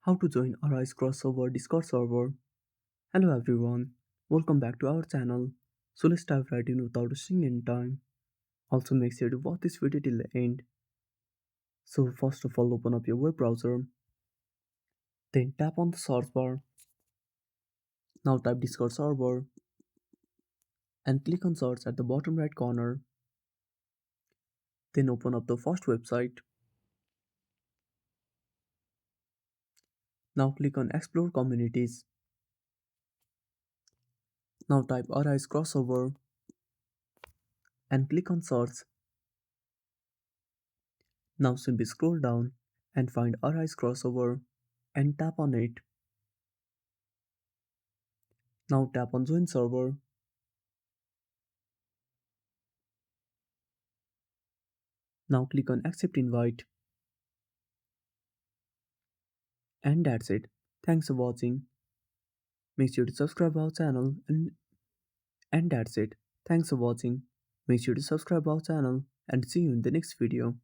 How to join Arise crossover Discord server. Hello everyone, welcome back to our channel. So let's dive right in without wasting any time. Also make sure to watch this video till the end. So first of all open up your web browser, then tap on the search bar. Now type Discord server and click on search at the bottom right corner. Then open up the first website. Now click on explore communities. Now type Arise crossover and click on search. Now simply scroll down and find Arise crossover and tap on it. Now tap on join server. Now click on accept invite. And that's it. Thanks for watching. Make sure to subscribe our channel and that's it. Thanks for watching. Make sure to subscribe our channel and see you in the next video.